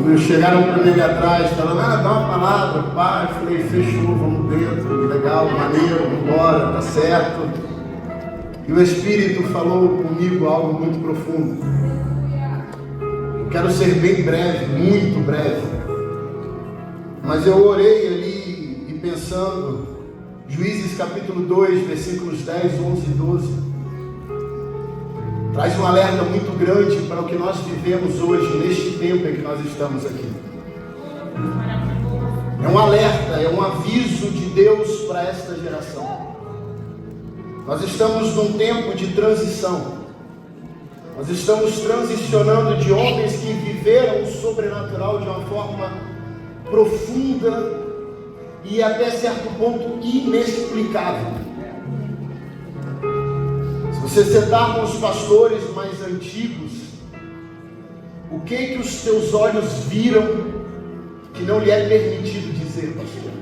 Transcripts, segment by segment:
Quando chegaram para mim ali atrás, falando, dá uma palavra, pai, eu falei, fechou, vamos dentro, legal, maneiro, vamos embora, tá certo. E o Espírito falou comigo algo muito profundo. Eu quero ser bem breve, muito breve. Mas eu orei ali e pensando, Juízes capítulo 2, versículos 10, 11 e 12. Traz um alerta muito grande para o que nós vivemos hoje, neste tempo em que nós estamos aqui. É um alerta, é um aviso de Deus para esta geração. Nós estamos num tempo de transição. Nós estamos transicionando de homens que viveram o sobrenatural de uma forma profunda e até certo ponto inexplicável. Se você sentar com os pastores mais antigos, o que os teus olhos viram que não lhe é permitido dizer, pastor?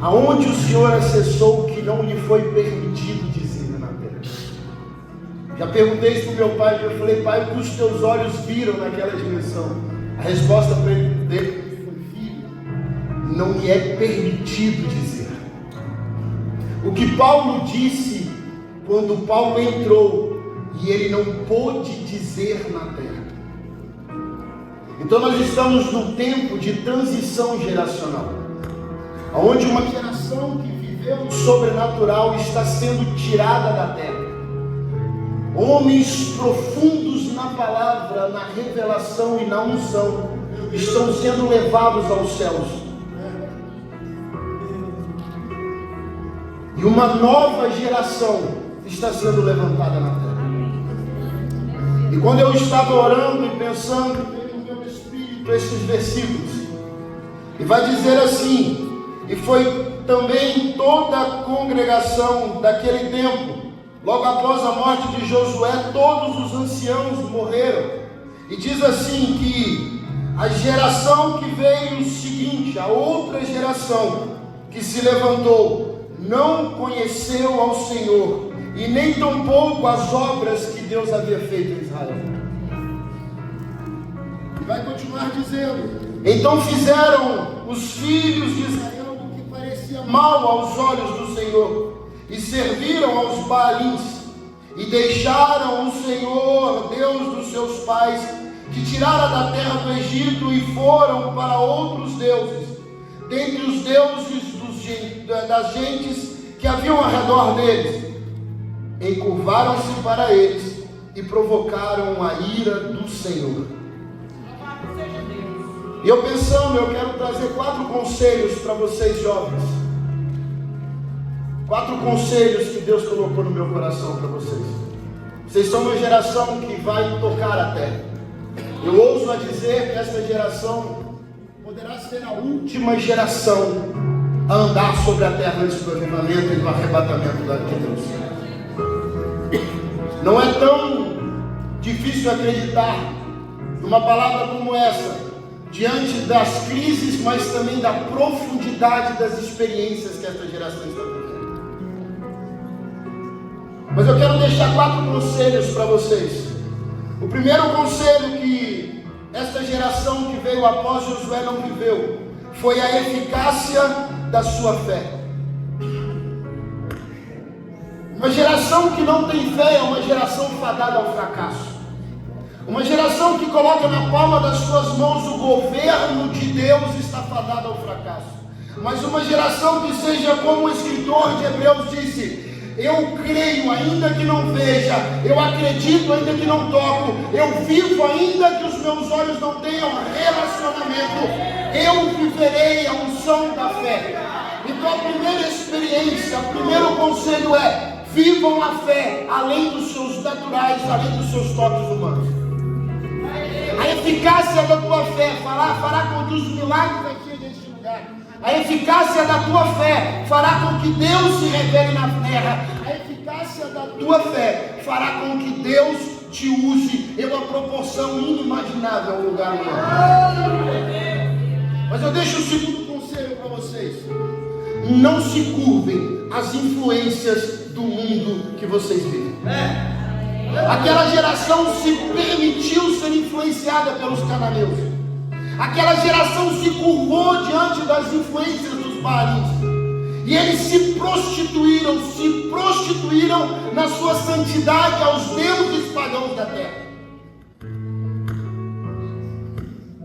Aonde o Senhor acessou que não lhe foi permitido dizer na terra? Já perguntei isso para o meu pai, eu falei, pai, o que os teus olhos viram naquela dimensão? A resposta para ele foi, filho, não lhe é permitido dizer. O que Paulo disse quando Paulo entrou e ele não pôde dizer na terra. Então nós estamos num tempo de transição geracional, onde uma geração que viveu o sobrenatural está sendo tirada da terra. Homens profundos na palavra, na revelação e na unção estão sendo levados aos céus. E uma nova geração está sendo levantada na terra. E quando eu estava orando e pensando, veio no meu espírito esses versículos. E vai dizer assim: e foi também toda a congregação daquele tempo, logo após a morte de Josué, todos os anciãos morreram. E diz assim que a geração que veio seguinte, a outra geração que se levantou, não conheceu ao Senhor, e nem tampouco as obras que Deus havia feito em Israel. E vai continuar dizendo: então fizeram os filhos de Israel o que parecia mal aos olhos do Senhor, e serviram aos Baalins, e deixaram o Senhor, Deus dos seus pais, que tirara da terra do Egito, e foram para outros deuses, dentre os deuses das gentes que haviam ao redor deles. Encurvaram-se para eles e provocaram a ira do Senhor. E eu pensando, eu quero trazer 4 conselhos para vocês jovens. 4 conselhos que Deus colocou no meu coração para vocês. Vocês são uma geração que vai tocar a terra. Eu ouso a dizer que essa geração poderá ser a última geração a andar sobre a terra antes do avivamento e do arrebatamento de Deus. Não é tão difícil acreditar numa palavra como essa, diante das crises, mas também da profundidade das experiências que esta geração está vivendo. Mas eu quero deixar 4 conselhos para vocês. O primeiro conselho que esta geração que veio após Josué não viveu foi a eficácia da sua fé. Uma geração que não tem fé é uma geração fadada ao fracasso. Uma geração que coloca na palma das suas mãos o governo de Deus está fadada ao fracasso. Mas uma geração que seja como o escritor de Hebreus disse: eu creio ainda que não veja, eu acredito ainda que não toco, eu vivo ainda que os meus olhos não tenham relacionamento, eu viverei a unção da fé. Então a primeira experiência, o primeiro conselho é: vivam a fé além dos seus naturais, além dos seus toques humanos. A eficácia da tua fé fará com que os milagres aqui neste lugar. A eficácia da tua fé fará com que Deus se revele na terra. A eficácia da tua fé fará com que Deus te use em uma proporção inimaginável ao lugar humano. Mas eu deixo o segundo conselho para vocês: não se curvem às influências do mundo que vocês vivem. Aquela geração se permitiu ser influenciada pelos cananeus. Aquela geração se curvou diante das influências dos baalins. E eles se prostituíram na sua santidade aos deuses pagãos da terra.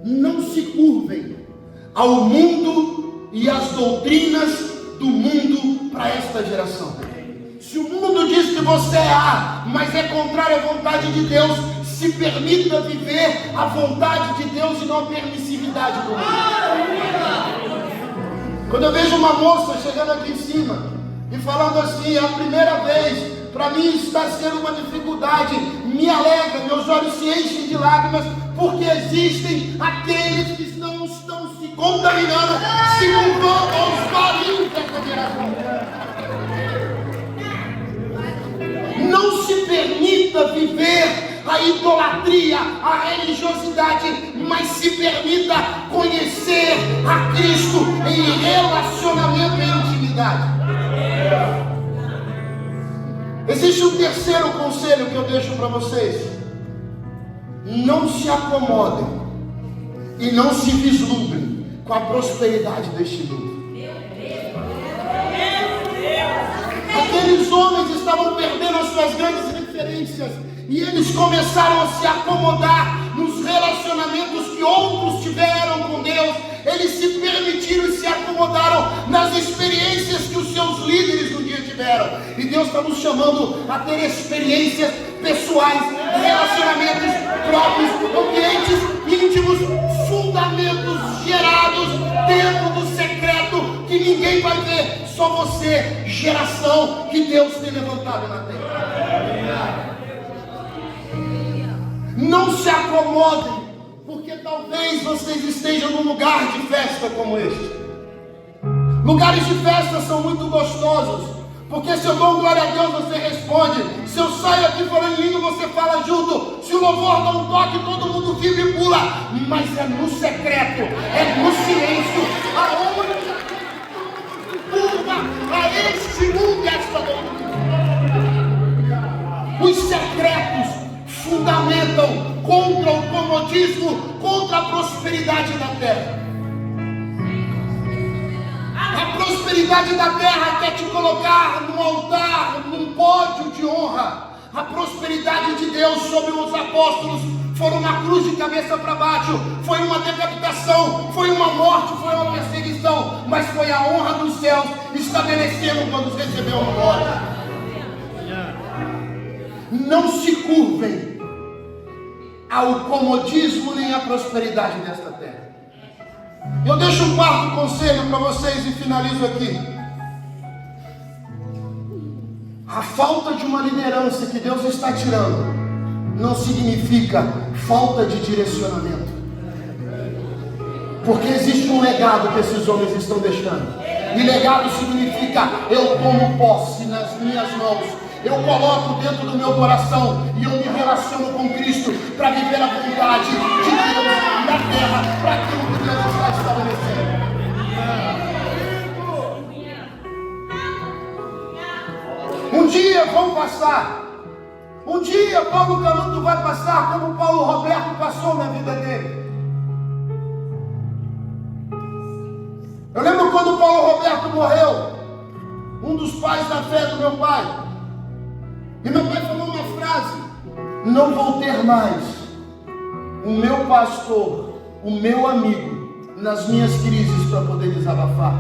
Não se curvem ao mundo e às doutrinas do mundo para esta geração. Se o mundo diz que você é A, mas é contrário à vontade de Deus, se permita viver a vontade de Deus e não a permissividade do mundo. Quando eu vejo uma moça chegando aqui em cima e falando assim, é a primeira vez, para mim está sendo uma dificuldade, me alegra, meus olhos se enchem de lágrimas, porque existem aqueles que não estão se contaminando, se curvando aos baalins dessa geração. Não se permita viver a idolatria, a religiosidade, mas se permita conhecer a Cristo em relacionamento e intimidade. Existe um terceiro conselho que eu deixo para vocês: não se acomodem e não se vislumbrem com a prosperidade deste mundo. Aqueles homens estavam perdendo as suas grandes referências e eles começaram a se acomodar nos relacionamentos que outros tiveram com Deus. Eles se permitiram e se acomodaram nas experiências que os seus líderes um dia tiveram. E Deus está nos chamando a ter experiências pessoais, relacionamentos próprios, ambientes íntimos, fundamentos gerados dentro do secreto que ninguém vai ver, só você, geração que Deus tem levantado na terra. Não se acomodem, porque talvez vocês estejam num lugar de festa como este. Lugares de festa são muito gostosos, porque se eu dou glória a Deus, você responde. Se eu saio aqui falando em língua, você fala junto. Se o louvor dá um toque, todo mundo vibra e pula. Mas é no secreto, é no silêncio, aonde curva a este mundo e esta doutrina. Os secretos fundamentam contra o comodismo, contra a prosperidade da terra. A prosperidade da terra quer te colocar num altar, num pódio de honra. A prosperidade de Deus sobre os apóstolos foi uma cruz de cabeça para baixo, foi uma decapitação, foi uma morte, foi uma perseguição, mas foi a honra dos céus estabelecendo quando recebeu a glória. Não se curvem ao comodismo nem à prosperidade desta terra. Eu deixo um quarto conselho para vocês e finalizo aqui. A falta de uma liderança que Deus está tirando não significa falta de direcionamento, porque existe um legado que esses homens estão deixando, e legado significa eu tomo posse nas minhas mãos, eu coloco dentro do meu coração e eu me relaciono com Cristo para viver a vontade de Deus na terra, para aquilo que Deus está estabelecendo. Um dia vão passar. Um dia Paulo Canuto vai passar como Paulo Roberto passou na vida dele. Eu lembro quando Paulo Roberto morreu, um dos pais da fé do meu pai. E meu pai falou uma frase: não vou ter mais o meu pastor, o meu amigo, nas minhas crises para poder desabafar.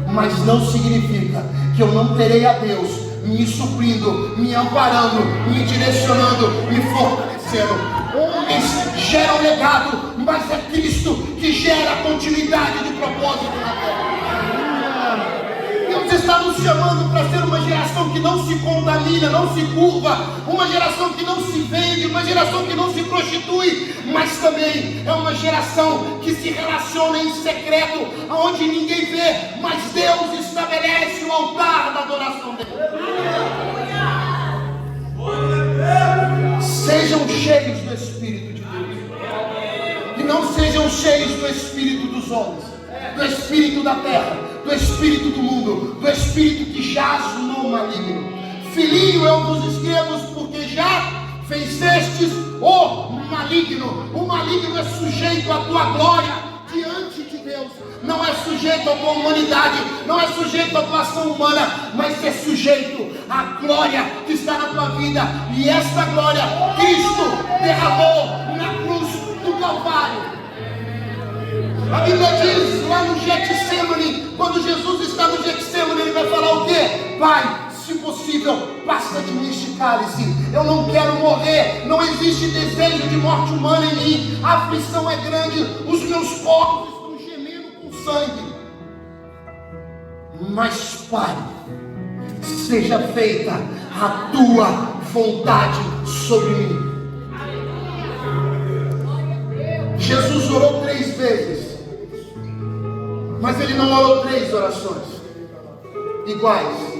Mas não significa que eu não terei a Deus me suprindo, me amparando, me direcionando, me fortalecendo. Homens geram legado, mas é Cristo que gera continuidade de propósito na terra. Deus está nos chamando para ser uma geração que não se contamina, não se curva, uma geração que não se vende, uma geração que não se prostitui, mas também é uma geração que se relaciona em secreto, aonde ninguém vê, mas Deus estabelece o altar da adoração dele. Sejam cheios do Espírito de Deus, e não sejam cheios do Espírito dos homens, do Espírito da terra, do Espírito do mundo, do Espírito que jaz no maligno. Filhinho, eu vos escrevo porque já vencestes o maligno. O maligno é sujeito à tua glória diante de Deus, não é sujeito à tua humanidade, não é sujeito à tua ação humana, mas é sujeito à glória que está na tua vida. E esta glória Cristo derramou na cruz do Calvário. A Bíblia diz lá no Getsemane, quando Jesus está no Getsemane, ele vai falar o quê? Pai, se possível, passa de mim este cálice. Eu não quero morrer. Não existe desejo de morte humana em mim. A aflição é grande. Os meus corpos estão gemendo com sangue. Mas, Pai, seja feita a tua vontade sobre mim. Jesus orou 3 vezes, mas ele não orou 3 orações iguais.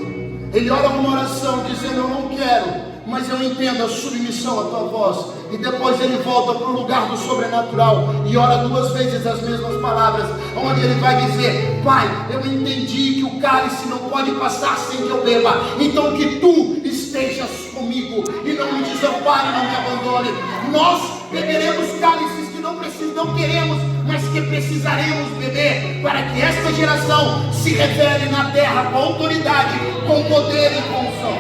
Ele ora uma oração dizendo: eu não quero, mas eu entendo a submissão à tua voz. E depois ele volta para o lugar do sobrenatural e ora 2 vezes as mesmas palavras, onde ele vai dizer: Pai, eu entendi que o cálice não pode passar sem que eu beba, então que tu estejas comigo e não me desampare, não me abandone. Nós beberemos cálices que não queremos, mas que precisaremos beber, para que esta geração se revele na terra com autoridade, com poder e com unção.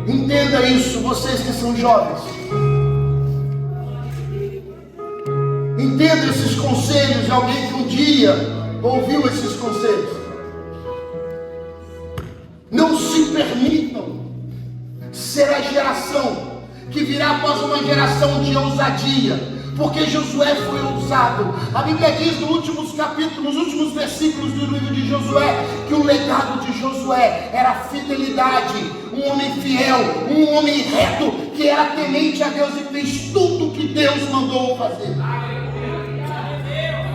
Entenda isso, vocês que são jovens. Entenda esses conselhos de alguém que um dia ouviu esses conselhos. Não se permitam ser a geração que virá após uma geração de ousadia, porque Josué foi ousado. A Bíblia diz nos últimos capítulos, nos últimos versículos do livro de Josué, que o legado de Josué era fidelidade, um homem fiel, um homem reto, que era temente a Deus e fez tudo o que Deus mandou fazer.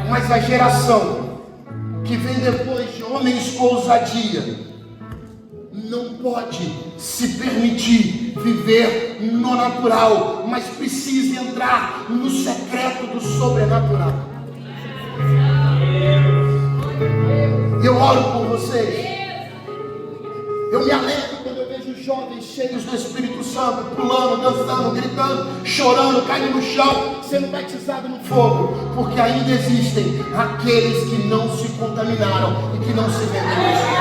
Mas a geração que vem depois de homens com ousadia não pode se permitir viver no natural, mas precisa entrar no secreto do sobrenatural. Eu oro por vocês. Eu me alegro quando eu vejo jovens cheios do Espírito Santo, pulando, dançando, gritando, chorando, caindo no chão, sendo batizados no fogo, porque ainda existem aqueles que não se contaminaram e que não se renderam.